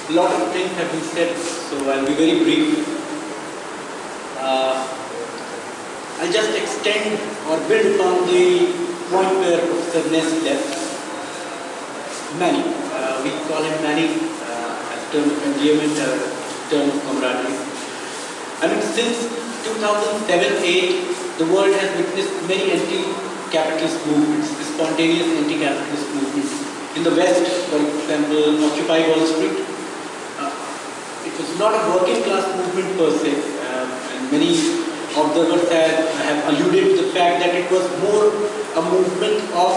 A lot of things have been said, so I'll be very brief. I'll just extend or build upon the point where Professor Ness left. Many, we call him Manny as a term of endearment, a term of camaraderie. I mean, since 2007-8, the world has witnessed many anti-capitalist movements, spontaneous anti-capitalist movements. In the West, for example, Occupy Wall Street. It was not a working class movement per se, and many observers have alluded to the fact that it was more a movement of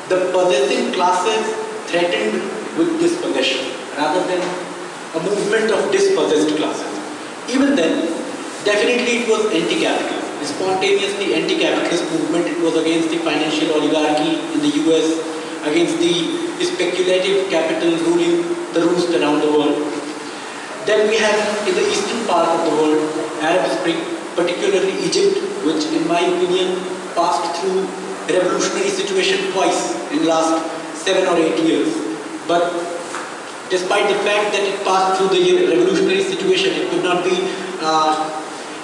the possessing classes threatened with dispossession, rather than a movement of dispossessed classes. Even then, definitely it was anti-capitalist, spontaneously anti-capitalist movement. It was against the financial oligarchy in the US, against the speculative capital ruling the roost around the world. Then we have in the eastern part of the world, Arab Spring, particularly Egypt, which in my opinion passed through a revolutionary situation twice in the last 7 or 8 years. But despite the fact that it passed through the revolutionary situation, it could not be,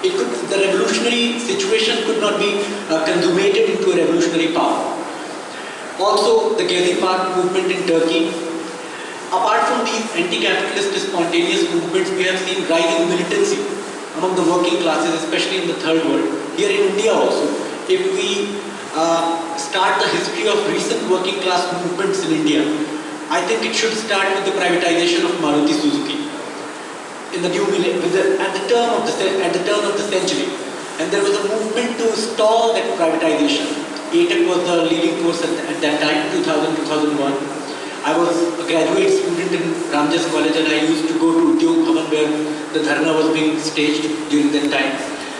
the revolutionary situation could not be consummated into a revolutionary power. Also, the Gezi Park movement in Turkey. Apart from these anti-capitalist spontaneous movements, we have seen rising militancy among the working classes, especially in the third world. Here in India also, if we start the history of recent working class movements in India, I think it should start with the privatization of Maruti Suzuki in the new at the turn of the century, and there was a movement to stall that privatization. ATEC was the leading force at that time, 2000-2001. I was a graduate student in Ramjas College, and I used to go to Udyog Bhavan where the dharna was being staged during that time.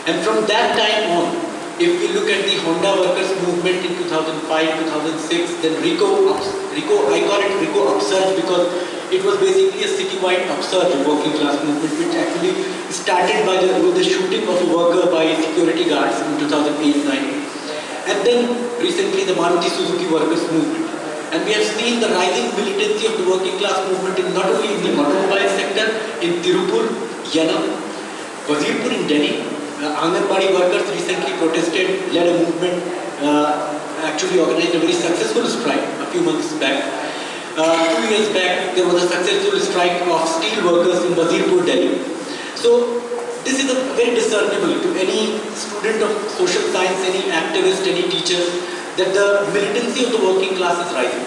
And from that time on, if we look at the Honda workers movement in 2005-2006, then I call it Rico upsurge because it was basically a citywide upsurge of working class movement, which actually started with the shooting of a worker by security guards in 2008-9. And then recently the Maruti Suzuki workers movement. And we have seen the rising militancy of the working class movement in not only in the automobile sector, in Tirupur, Yanam, Wazirpur in Delhi. Anganwadi workers recently protested, led a movement, actually organized a very successful strike a few months back. 2 years back, there was a successful strike of steel workers in Wazirpur, Delhi. So this is very discernible to any student of social science, any activist, any teacher, that the militancy of the working class is rising.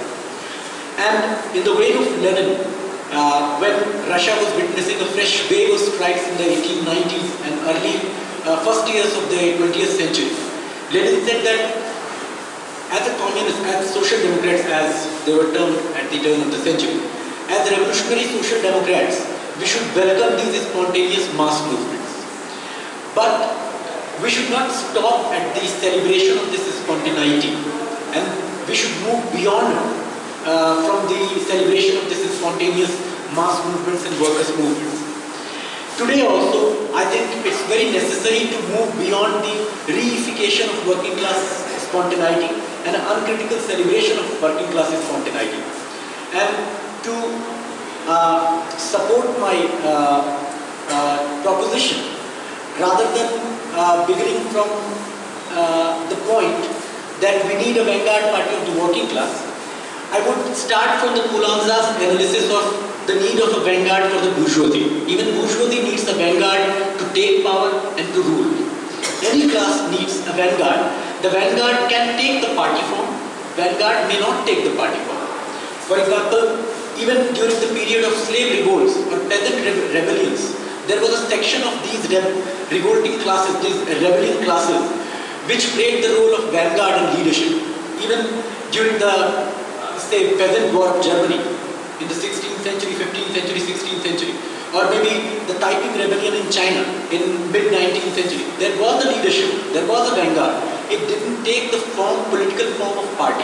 And in the vein of Lenin, when Russia was witnessing a fresh wave of strikes in the 1890s and early first years of the 20th century, Lenin said that as a communist, as social democrats, as they were termed at the turn of the century, as revolutionary social democrats, we should welcome these spontaneous mass movements. But we should not stop at the celebration of this spontaneity, and we should move beyond from the celebration of this spontaneous mass movements and workers' movements. Today also, I think it's very necessary to move beyond the reification of working class spontaneity and an uncritical celebration of working class spontaneity. And to support my proposition, rather than beginning from the point that we need a vanguard party of the working class, I would start from the Coulanza's analysis of the need of a vanguard for the bourgeoisie. Even bourgeoisie needs a vanguard to take power and to rule. Any class needs a vanguard. The vanguard can take the party form, vanguard may not take the party form. For example, even during the period of slave revolts or peasant rebellions, there was a section of these revolting classes, these rebelling classes, which played the role of vanguard and leadership. Even during the, say, peasant war of Germany in the 16th century, 15th century, 16th century, or maybe the Taiping rebellion in China in mid-19th century, there was a leadership, there was a vanguard. It didn't take the political form of party.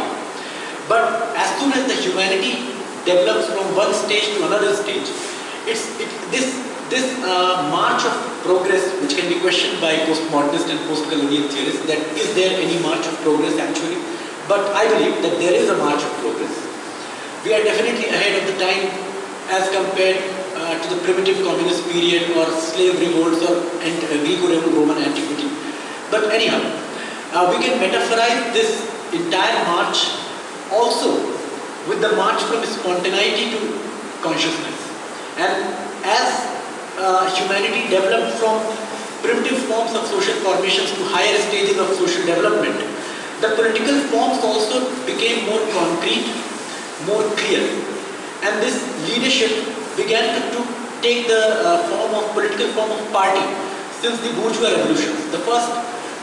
But as soon as the humanity develops from one stage to another stage, this march of progress, which can be questioned by postmodernist and post-colonial theorists, that is there any march of progress actually? But I believe that there is a march of progress. We are definitely ahead of the time as compared to the primitive communist period or slave revolts or Greco-Roman antiquity. But anyhow, we can metaphorize this entire march also with the march from spontaneity to consciousness. And as humanity developed from primitive forms of social formations to higher stages of social development, the political forms also became more concrete, more clear. And this leadership began to take the political form of party since the bourgeois revolutions. The first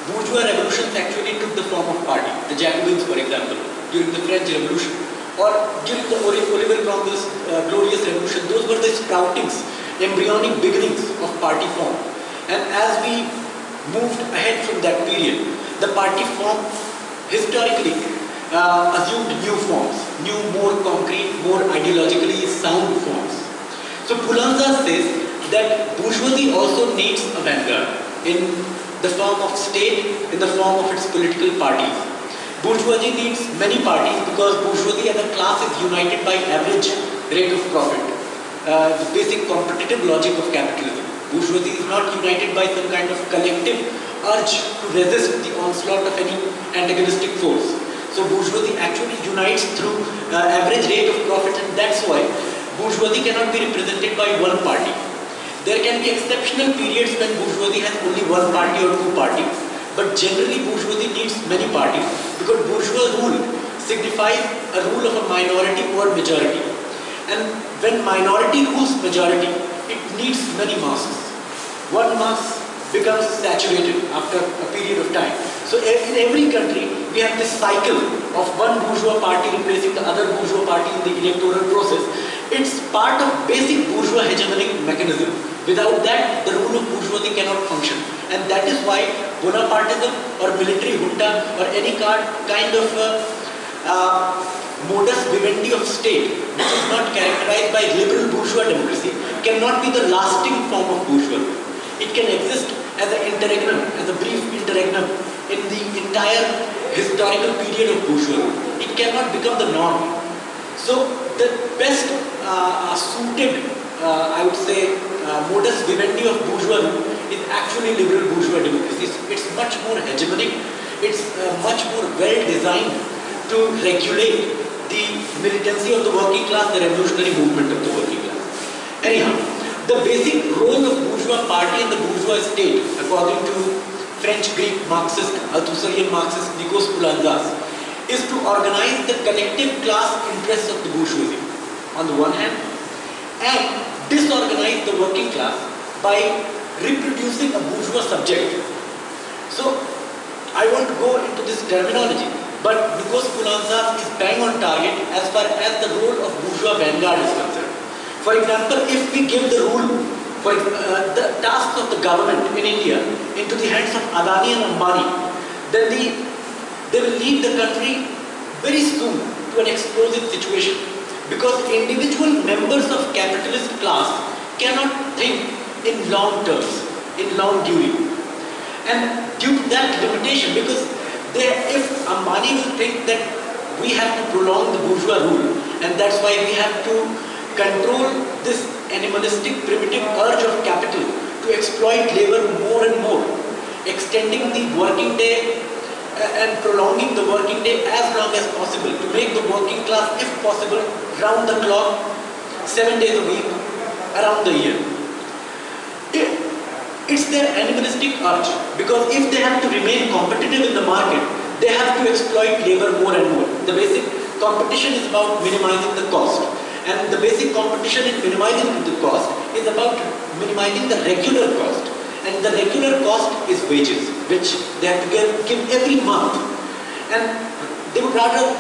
bourgeois revolutions actually took the form of party. The Jacobins, for example, during the French Revolution, or during the Oliver Cromwell's glorious revolution, those were the sproutings, embryonic beginnings of party form. And as we moved ahead from that period, the party form historically assumed new forms, new, more concrete, more ideologically sound forms. So Poulanza says that bourgeoisie also needs a vanguard in the form of state, in the form of its political parties. Bourgeoisie needs many parties because bourgeoisie as a class is united by average rate of profit, the basic competitive logic of capitalism. Bourgeoisie is not united by some kind of collective urge to resist the onslaught of any antagonistic force. So bourgeoisie actually unites through average rate of profit, and that's why bourgeoisie cannot be represented by one party. There can be exceptional periods when bourgeoisie has only one party or two parties, but generally bourgeoisie needs many parties because bourgeois rule signifies a rule of a minority over majority. And when minority rules majority, it needs many masses. One mass becomes saturated after a period of time. So in every country, we have this cycle of one bourgeois party replacing the other bourgeois party in the electoral process. It's part of basic bourgeois hegemonic mechanism. Without that, the rule of bourgeoisie cannot function. And that is why Bonapartism or military junta or any kind of modus vivendi of state, which is not characterized by liberal bourgeois democracy, cannot be the lasting form of bourgeois. It can exist as an interregnum, as a brief interregnum in the entire historical period of bourgeois. It cannot become the norm. So the best suited, I would say, modus vivendi of bourgeois is actually liberal bourgeois democracy. It's much more hegemonic. It's much more well designed to regulate the militancy of the working class, the revolutionary movement of the working class. Anyhow, the basic role of bourgeois party and the bourgeois state, according to French-Greek Marxist, Althusserian Marxist Nikos Poulantzas, is to organize the collective class interests of the bourgeoisie on the one hand, and disorganize the working class by reproducing a bourgeois subject. So, I won't go into this terminology, but Nikos Poulantzas is bang on target as far as the role of bourgeois vanguard is concerned. For example, if we give the rule for the tasks of the government in India into the hands of Adani and Ambani, then they will lead the country very soon to an explosive situation, because individual members of capitalist class cannot think in long terms, in long duty. And due to that limitation, because if Ambani will think that we have to prolong the bourgeois rule, and that's why we have to control this animalistic primitive urge of capital to exploit labor more and more, extending the working day and prolonging the working day as long as possible to make the working class, if possible, round the clock, 7 days a week, around the year. It's their animalistic urge, because if they have to remain competitive in the market, they have to exploit labor more and more. The basic competition is about minimizing the cost. And the basic competition in minimizing the cost is about minimizing the regular cost. And the regular cost is wages, which they have to give every month. And they would rather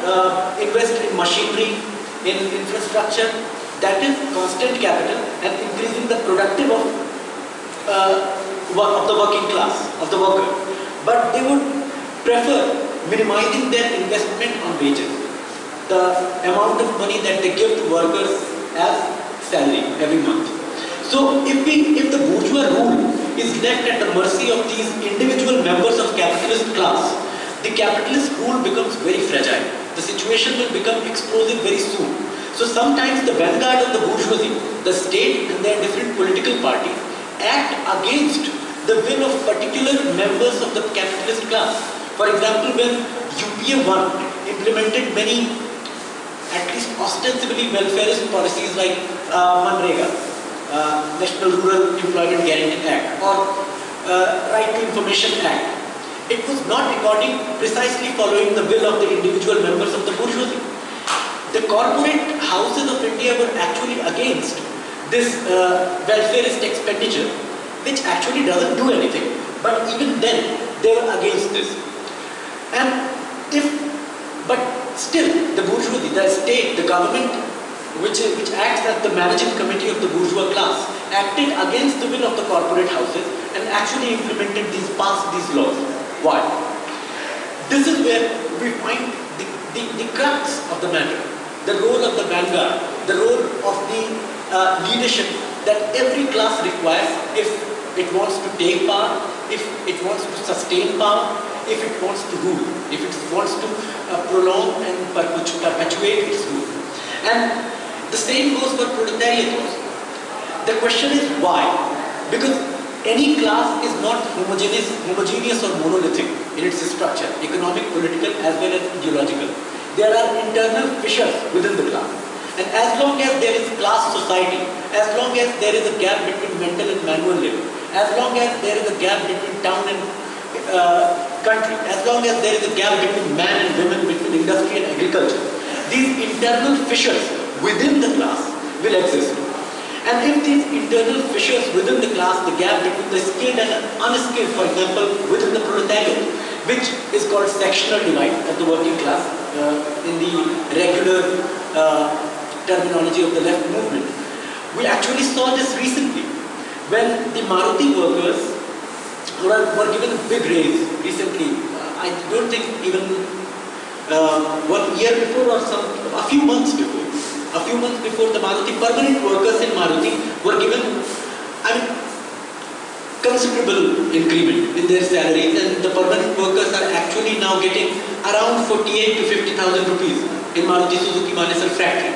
invest in machinery, in infrastructure, that is constant capital, and increasing the productive of the working class, of the worker. But they would prefer minimizing their investment on wages, the amount of money that they give to workers as salary every month. So if the bourgeois rule is left at the mercy of these individual members of capitalist class, the capitalist rule becomes very fragile. The situation will become explosive very soon. So sometimes the vanguard of the bourgeoisie, the state and their different political parties act against the will of particular members of the capitalist class. For example, when UPA 1 implemented many, at least ostensibly welfareist policies like Manrega, National Rural Employment Guarantee Act, or Right to Information Act, it was not precisely following the will of the individual members of the bourgeoisie. The corporate houses of India were actually against this welfareist expenditure, which actually doesn't do anything, but even then they were against this. But still, the bourgeoisie, the state, the government, which acts as the managing committee of the bourgeois class, acted against the will of the corporate houses and actually passed these laws. Why? This is where we find the crux of the matter, the role of the vanguard, the role of the leadership that every class requires if it wants to take power, if it wants to sustain power, if it wants to rule, if it wants to prolong and perpetuate its rule. And the same goes for proletariat also. The question is why? Because any class is not homogeneous or monolithic in its structure, economic, political as well as ideological. There are internal fissures within the class. And as long as there is class society, as long as there is a gap between mental and manual labor, as long as there is a gap between town and country, as long as there is a gap between man and women, between industry and agriculture, these internal fissures within the class will exist. And if these internal fissures within the class, the gap between the skilled and unskilled, for example, within the proletariat, which is called sectional divide of the working class in the regular terminology of the left movement. We actually saw this recently when the Maruti workers were given a big raise recently. I don't think even 1 year before or a few months before. A few months before, the Maruti permanent workers in Maruti were given, considerable increment in their salaries, and the permanent workers are actually now getting around 48 to 50,000 rupees in Maruti Suzuki Manesar factory.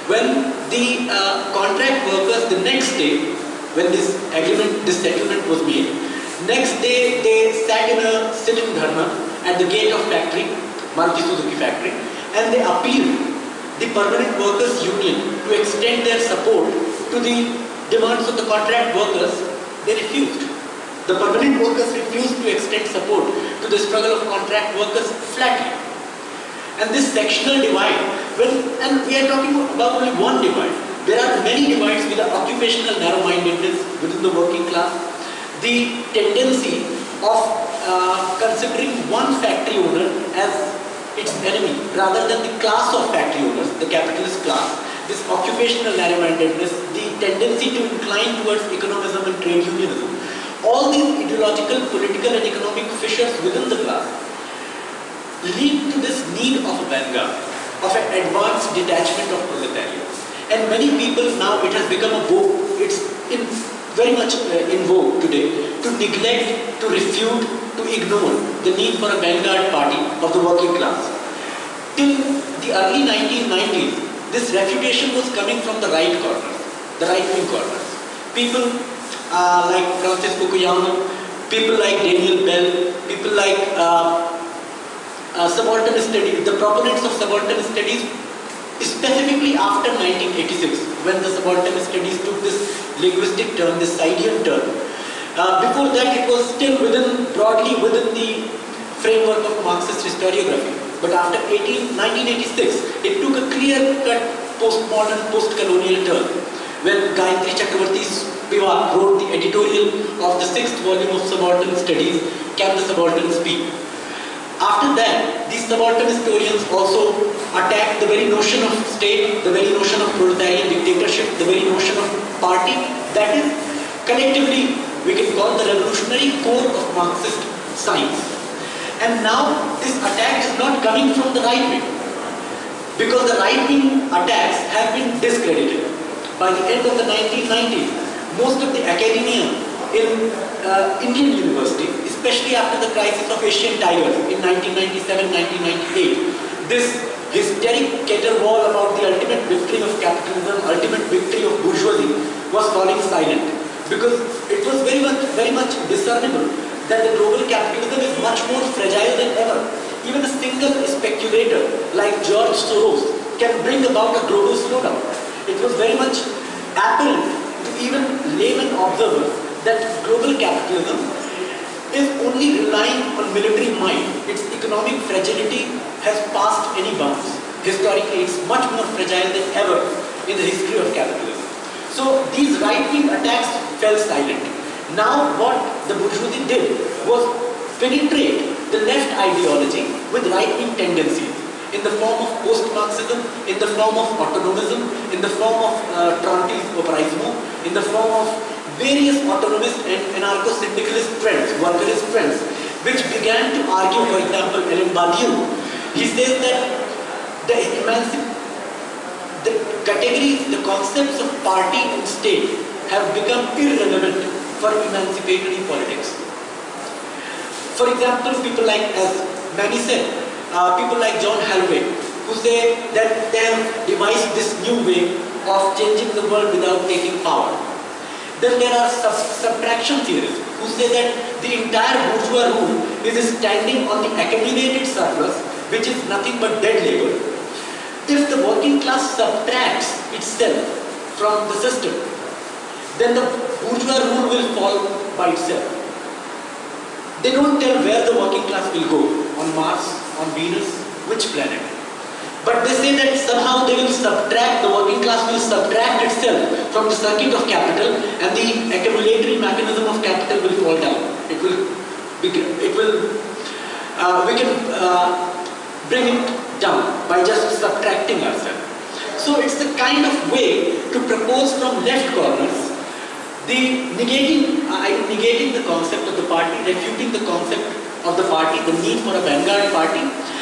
When the contract workers, the next day, when this settlement was made, next day they sat in a sit-in dharna at the gate of factory, Maruti Suzuki factory, and they appealed the permanent workers union to extend their support to the demands of the contract workers. They refused. The permanent workers refused to extend support to the struggle of contract workers flatly. And this sectional divide, and we are talking about only one divide. There are many divides with the occupational narrow-mindedness within the working class, the tendency of considering one factory owner as its enemy rather than the class of factory owners, the capitalist class, this occupational narrow-mindedness, the tendency to incline towards economism and trade unionism. All these ideological, political and economic fissures within the class lead to this need of a vanguard, of an advanced detachment of proletariat. And many people now, it has become a vogue, it's very much in vogue today, to neglect, to refute, to ignore the need for a vanguard party of the working class. Till the early 1990s, this refutation was coming from the right corners, the right-wing corners. People like Francis Fukuyama, people like Daniel Bell, people like subaltern studies, the proponents of subaltern studies, specifically after 1986, when the subaltern studies took this linguistic turn, this Saidian turn. Before that, it was still broadly within the framework of Marxist historiography. But after 1986, it took a clear-cut postmodern, post-colonial turn, when Gayatri Chakravarti Spivak wrote the editorial of the 6th volume of Subaltern Studies, Can the Subaltern Speak? After that, these subaltern historians also attacked the very notion of state, the very notion of proletarian dictatorship, the very notion of party that is collectively we can call the revolutionary core of Marxist science. And now this attack is not coming from the right wing, because the right wing attacks have been discredited. By the end of the 1990s, most of the academia in Indian university, especially after the crisis of Asian Tigers in 1997-1998, this hysteric caterwaul about the ultimate victory of capitalism, ultimate victory of bourgeoisie was falling silent, because it was very much discernible that the global capitalism is much more fragile than ever. Even a single speculator like George Soros can bring about a global slowdown. It was very much apparent to even layman observers that global capitalism is only relying on military might. Its economic fragility has passed any bounds. Historically, it's much more fragile than ever in the history of capitalism. So these right-wing attacks fell silent. Now what the bourgeoisie did was penetrate the left ideology with right-wing tendencies in the form of post-Marxism, in the form of autonomism, in the form of Trantist-Operaismo, in the form of various autonomist and anarcho-syndicalist trends, workerist trends, which began to argue, for example, Ellen Badiou, he says that the categories, the concepts of party and state have become irrelevant for emancipatory politics. For example, people like, as Manny said, people like John Holloway, who say that they have devised this new way of changing the world without taking power. Then there are subtraction theorists who say that the entire bourgeois rule is standing on the accumulated surplus, which is nothing but dead labor. If the working class subtracts itself from the system, then the bourgeois rule will fall by itself. They don't tell where the working class will go, on Mars, on Venus, which planet. But they say that somehow they will subtract, the working class will subtract itself from the circuit of capital, and the accumulatory mechanism of capital will fall down. We can bring it down by just subtracting ourselves. So it's the kind of way to propose from left corners negating the concept of the party, refuting the concept of the party, the need for a vanguard party,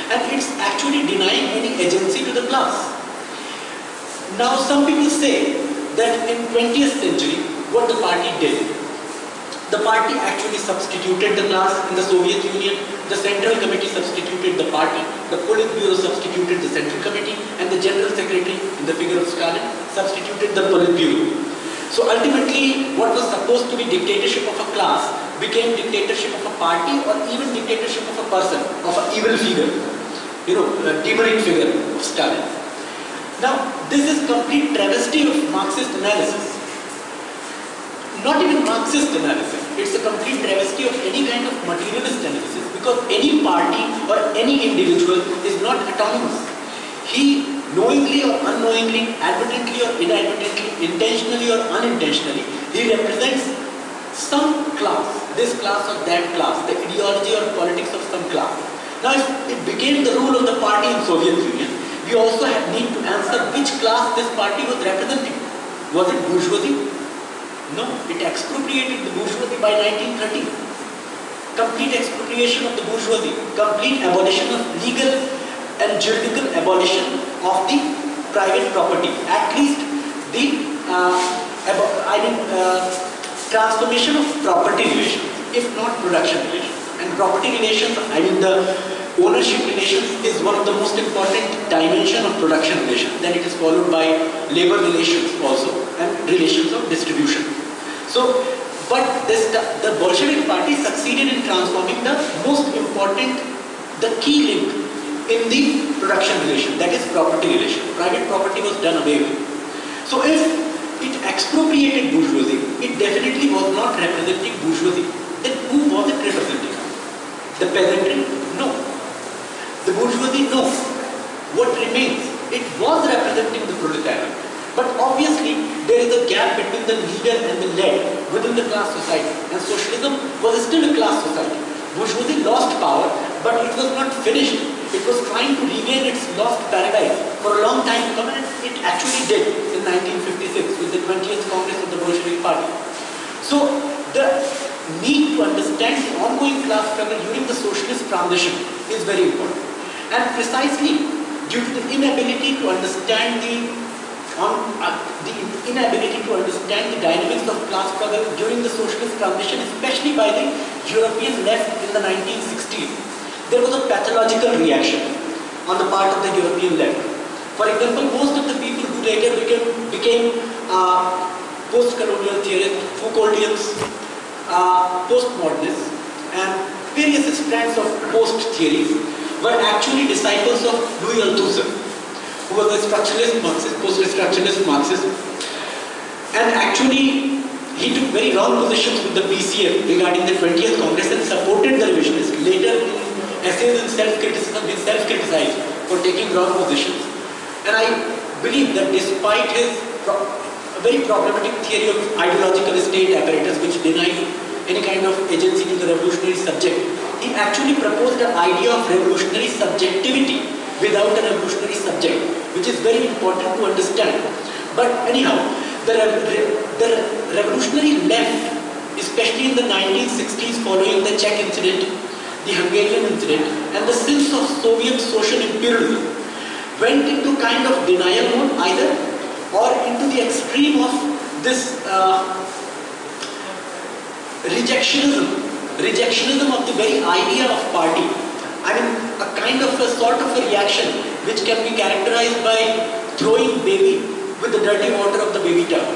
and it's actually denying any agency to the class. Now some people say that in 20th century, what the party did, the party actually substituted the class in the Soviet Union, the Central Committee substituted the party, the Politburo substituted the Central Committee, and the General Secretary, in the figure of Stalin, substituted the Politburo. So ultimately, what was supposed to be dictatorship of a class became dictatorship of a party, or even dictatorship of a person, of an evil figure, a demonic figure of Stalin. Now, this is complete travesty of Marxist analysis. Not even Marxist analysis, it's a complete travesty of any kind of materialist analysis, because any party or any individual is not autonomous. He knowingly or unknowingly, advertently or inadvertently, intentionally or unintentionally, he represents some class, this class or that class, the ideology or politics of some class. Now, if it became the rule of the party in Soviet Union, we also need to answer which class this party was representing. Was it bourgeoisie? No, it expropriated the bourgeoisie by 1930. Complete expropriation of the bourgeoisie, complete abolition of legal and juridical abolition of the private property, at least the transformation of property relations, if not production relations. And property relations, the ownership relations is one of the most important dimension of production relations. Then it is followed by labor relations also, and relations of distribution. So, but the Bolshevik party succeeded in transforming the most important, the key link in the production relation, that is property relation. Private property was done away with. So if it expropriated bourgeoisie, it definitely was not representing bourgeoisie. Then who was it representing? The peasantry? No. The bourgeoisie? No. What remains? It was representing the proletariat. But obviously, there is a gap between the leader and the led within the class society. And socialism was still a class society. Bourgeoisie lost power, but it was not finished. It was trying to regain its lost paradise for a long time to come, and it actually did in 1956 with the 20th Congress of the Bolshevik Party. So the need to understand the ongoing class struggle during the socialist transition is very important. And precisely due to the inability to understand the dynamics of class struggle during the socialist transition, especially by the European left in the 1960s, there was a pathological reaction on the part of the European left. For example, most of the people who later became post-colonial theorists, Foucauldians, postmodernists, and various strands of post-theories were actually disciples of Louis Althusser, who was a structuralist Marxist, post-structuralist Marxist, and actually he took very wrong positions with the PCF regarding the 20th Congress and supported the revisionists. Later, in essays and self-criticism, he self-criticized for taking wrong positions. And I believe that despite his very problematic theory of ideological state apparatus, which denied any kind of agency to the revolutionary subject, he actually proposed an idea of revolutionary subjectivity without a revolutionary subject, which is very important to understand. But anyhow, the revolutionary left, especially in the 1960s following the Czech incident, the Hungarian incident, and the sense of Soviet social imperialism, went into kind of denial mode either, or into the extreme of this rejectionism of the very idea of party. I mean, a kind of a sort of a reaction which can be characterized by throwing baby with the dirty water of the baby tub.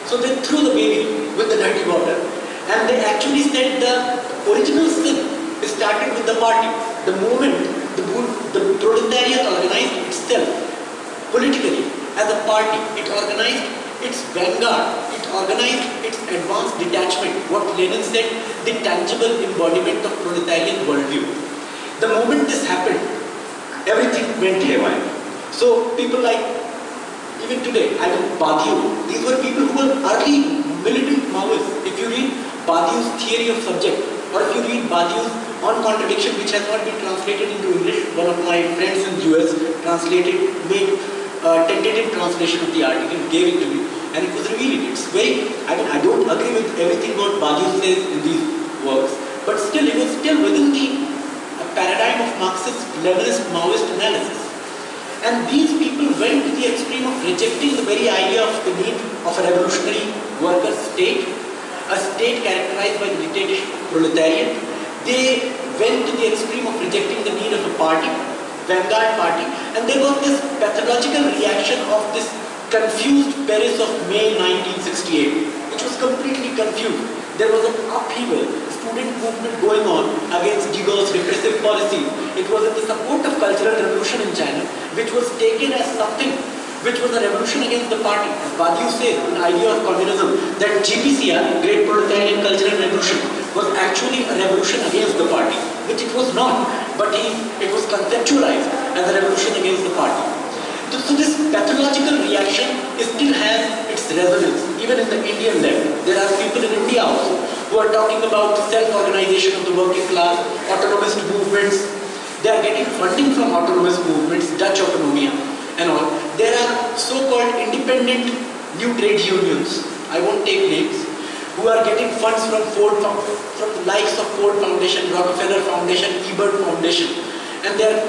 So they threw the baby with the dirty water, and they actually said the original sin started with the party. The movement, the proletariat organized itself politically as a party. It organized its vanguard, it organized its advanced detachment, what Lenin said, the tangible embodiment of proletarian worldview. The moment this happened, everything went haywire. So people like, even today, I mean Badiou, these were people who were early militant Maoists. If you read Badiou's theory of subject, or if you read Badiou's On Contradiction, which has not been translated into English, one of my friends in US made tentative translation of the article, gave it to me, and it was revealing. It's very, I don't agree with everything what Badiou says in these works, but still, it was still within the paradigm of Marxist, Leninist, Maoist analysis. And these people went to the extreme of rejecting the very idea of the need of a revolutionary worker state, a state characterized by the dictatorship of proletariat. They went to the extreme of rejecting the need of a party, vanguard party, and there was this pathological reaction of this confused Paris of May 1968, which was completely confused. There was an upheaval, student movement going on against de Gaulle's repressive policy. It was in the support of cultural revolution in China, which was taken as something which was a revolution against the party. As Badiou says, an idea of communism, that GPCR, Great Proletarian Cultural Revolution, was actually a revolution against the party, which it was not, but it was conceptualized as a revolution against the party. So this pathological reaction still has its resonance, even in the Indian left. There are people in India also who are talking about self-organization of the working class, autonomous movements. They are getting funding from autonomous movements, Dutch autonomia and all. There are so-called independent new trade unions, I won't take names, who are getting funds from from the likes of Ford Foundation, Rockefeller Foundation, Ebert Foundation, and they are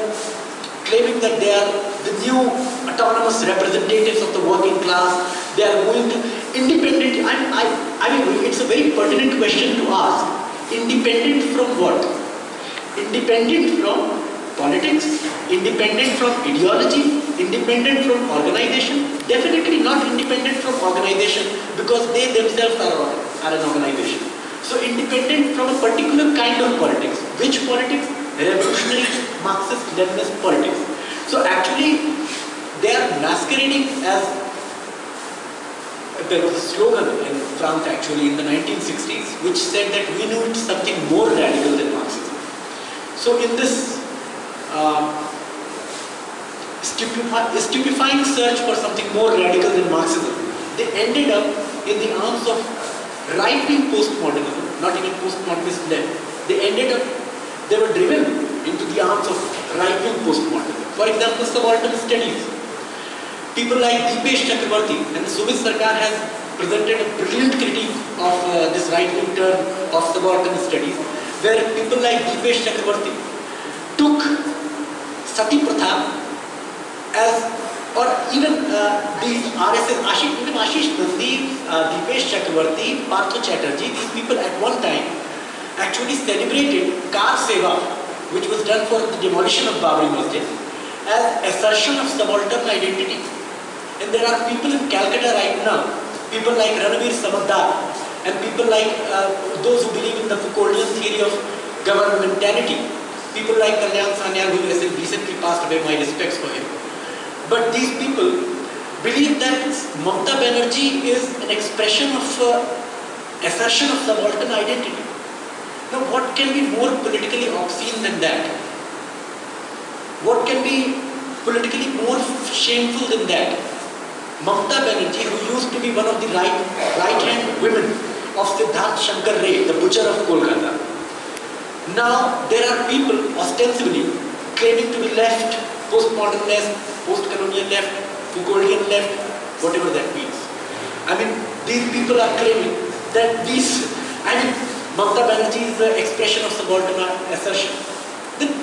claiming that they are the new autonomous representatives of the working class. They are going to independent. I mean, it's a very pertinent question to ask. Independent from what? Independent from politics? Independent from ideology? Independent from organization? Definitely not independent from organization, because they themselves are an organization. So independent from a particular kind of politics. Which politics? Revolutionary Marxist Leninist politics. So actually they are masquerading as, there was a slogan in France actually in the 1960s which said that we need something more radical than Marxism. So in this stupefying search for something more radical than Marxism, they ended up in the arms of right-wing postmodernism, not even postmodernist left. They were driven into the arms of right-wing postmodernism. For example, subaltern studies. People like Dipesh Chakrabarty and Sumit Sarkar has presented a brilliant critique of this right-wing turn of subaltern studies, where people like Dipesh Chakrabarty took Sati Pratha as, or even the RSS, Ashish Nandi, Dipesh Chakrabarty, Partho Chatterjee, these people at one time actually celebrated Kar Seva, which was done for the demolition of Babri Masjid, as assertion of subaltern identity. And there are people in Calcutta right now, people like Ranveer Samadar, and people like those who believe in the Foucauldian theory of governmentality, people like Kalyan Sanyal, who has recently passed away, my respects for him. But these people believe that Mamata Banerjee is an expression of assertion of subaltern identity. Now, what can be more politically obscene than that? What can be politically more shameful than that? Mamata Banerjee, who used to be one of the right-hand women of Siddharth Shankar Ray, the butcher of Kolkata. Now, there are people ostensibly claiming to be left, postmodern left, post-colonial left, Foucauldian left, whatever that means. I mean, these people are claiming that Mamata Banerjee is the expression of subaltern assertion. Then,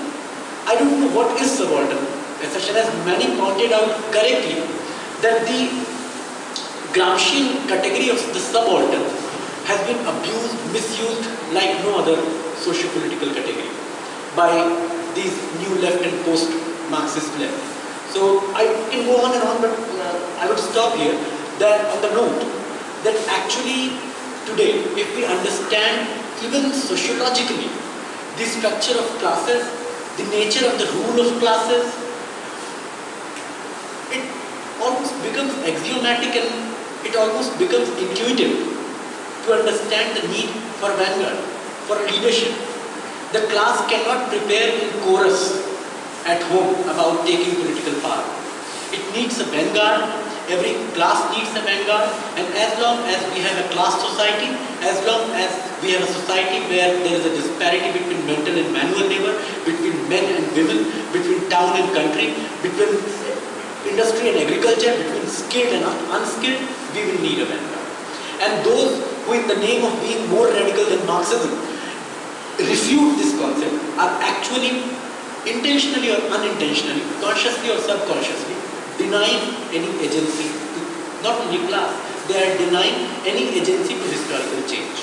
I don't know what is subaltern assertion, as many pointed out correctly, that the Gramscian category of the subaltern has been abused, misused like no other socio-political category by these new left and post-Marxist left. So I can go on and on, but I would stop here. That on the note that actually today, if we understand even sociologically the structure of classes, the nature of the rule of classes, it almost becomes axiomatic and it almost becomes intuitive to understand the need for vanguard, for leadership. The class cannot prepare in chorus at home about taking political power. It needs a vanguard. Every class needs a vanguard, and as long as we have a class society, as long as we have a society where there is a disparity between mental and manual labor, between men and women, between town and country, between industry and agriculture, between skilled and unskilled, we will need a vanguard. And those who in the name of being more radical than Marxism refute this concept are actually intentionally or unintentionally, consciously or subconsciously, denying any agency to not only class, they are denying any agency to historical change.